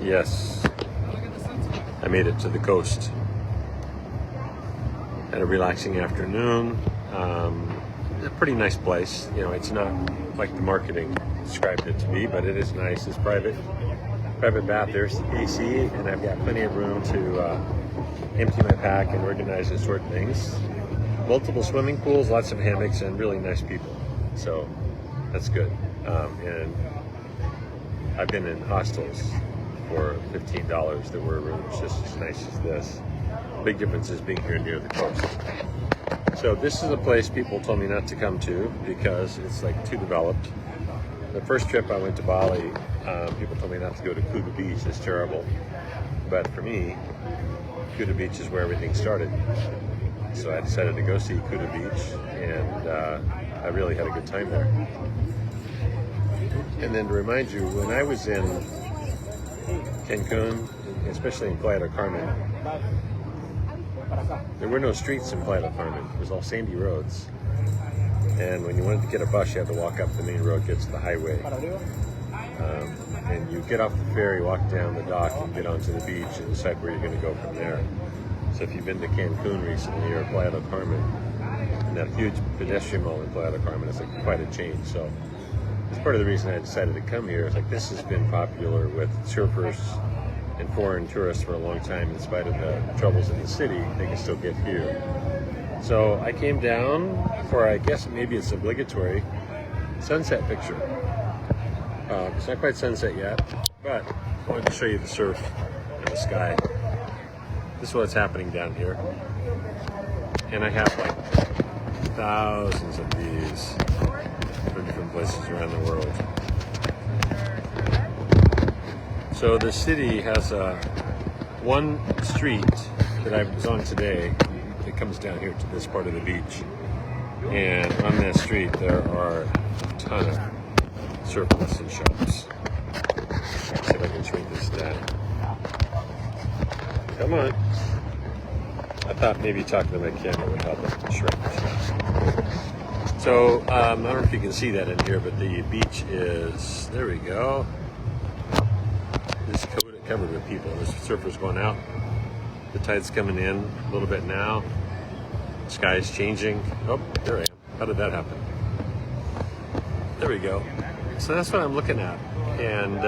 Yes, I made it to the coast. Had a relaxing afternoon. A pretty nice place. You know, it's not like the marketing described it to be, but it is nice. It's private bath. There's AC, and I've got plenty of room to empty my pack and organize and sort things. Multiple swimming pools, lots of hammocks, and really nice people. So that's good. And I've been in hostels for $15 that were rooms just as nice as this. Big difference is being here near the coast. So this is a place people told me not to come to because it's like too developed. The first trip I went to Bali, people told me not to go to Kuta Beach. It's terrible. But for me, Kuta Beach is where everything started. So I decided to go see Kuta Beach, and I really had a good time there. And then to remind you, when I was in Cancun, especially in Playa del Carmen, there were no streets in Playa del Carmen. It was all sandy roads. And when you wanted to get a bus, you had to walk up the main road, get to the highway. And you get off the ferry, walk down the dock, and get onto the beach and decide where you're going to go from there. So if you've been to Cancun recently or Playa del Carmen, and that huge pedestrian mall in Playa del Carmen, it's like quite a change. So it's part of the reason I decided to come here. It's like this has been popular with surfers and foreign tourists for a long time. In spite of the troubles in the city, they can still get here. So I came down for, I guess maybe it's obligatory, sunset picture. It's not quite sunset yet, but I wanted to show you the surf and the sky. This is what's happening down here. And I have like thousands of these from different places around the world. So the city has one street that I was on today that comes down here to this part of the beach. And on that street there are a ton of surf lesson shops. Let's see if I can shrink this down. Come on. I thought maybe talking to my camera would help it shrink. So, I don't know if you can see that in here, but the beach is, there we go. It's covered with people. There's surfers going out. The tide's coming in a little bit now. The sky is changing. Oh, there I am. How did that happen? There we go. So that's what I'm looking at. And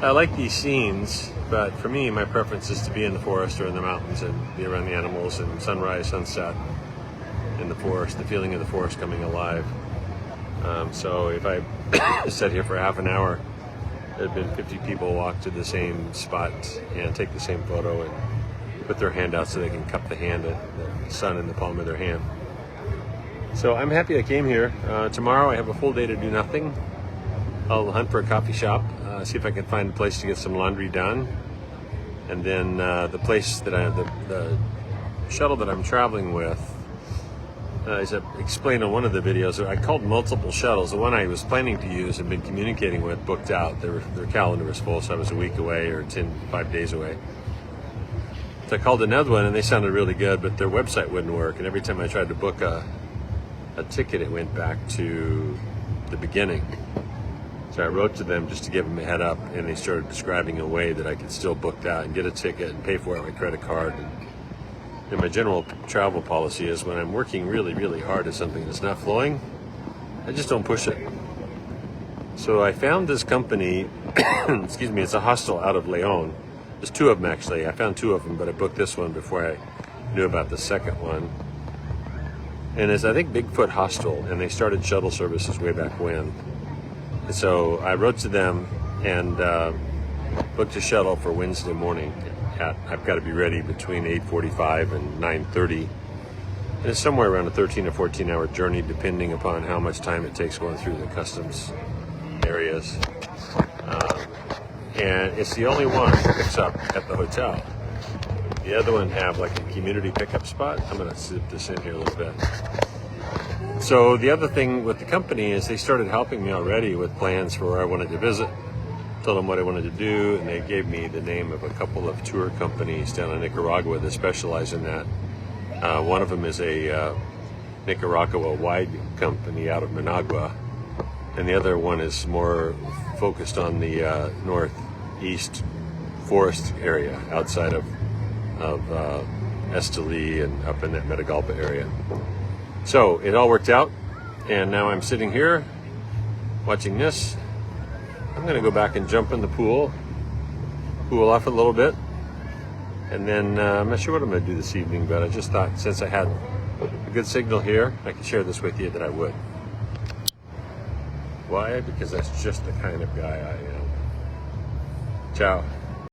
I like these scenes, but for me, my preference is to be in the forest or in the mountains and be around the animals and sunrise, sunset in the forest, the feeling of the forest coming alive. So if I sat here for half an hour, there had been 50 people walk to the same spot and take the same photo and put their hand out so they can cup the hand, the sun in the palm of their hand. So I'm happy I came here. Tomorrow I have a full day to do nothing. I'll hunt for a coffee shop, see if I can find a place to get some laundry done. And then the place that the shuttle that I'm traveling with, as I explained on one of the videos, I called multiple shuttles. The one I was planning to use and been communicating with booked out. Their calendar was full, so I was a week away or 5 days away. So I called another one and they sounded really good, but their website wouldn't work. And every time I tried to book a ticket, it went back to the beginning. So I wrote to them just to give them a head up, and they started describing a way that I could still book that and get a ticket and pay for it with my credit card. And my general travel policy is when I'm working really, really hard at something that's not flowing, I just don't push it. So I found this company, excuse me, it's a hostel out of Leon. There's two of them actually. I found two of them, but I booked this one before I knew about the second one. And it's, I think, Bigfoot Hostel, and they started shuttle services way back when. So I wrote to them and booked a shuttle for Wednesday morning. I've got to be ready between 8:45 and 9:30. And it's somewhere around a 13 or 14 hour journey, depending upon how much time it takes going through the customs areas. And it's the only one that picks up at the hotel. The other one have like a community pickup spot. I'm going to zip this in here a little bit. So the other thing with the company is they started helping me already with plans for where I wanted to visit. Told them what I wanted to do, and they gave me the name of a couple of tour companies down in Nicaragua that specialize in that. One of them is a Nicaragua wide company out of Managua, and the other one is more focused on the east forest area outside of Esteli and up in that Metagalpa area. So it all worked out, and now I'm sitting here watching this. I'm going to go back and jump in the pool, cool off a little bit, and then I'm not sure what I'm going to do this evening, but I just thought since I had a good signal here, I could share this with you that I would. Why? Because that's just the kind of guy I am. Ciao.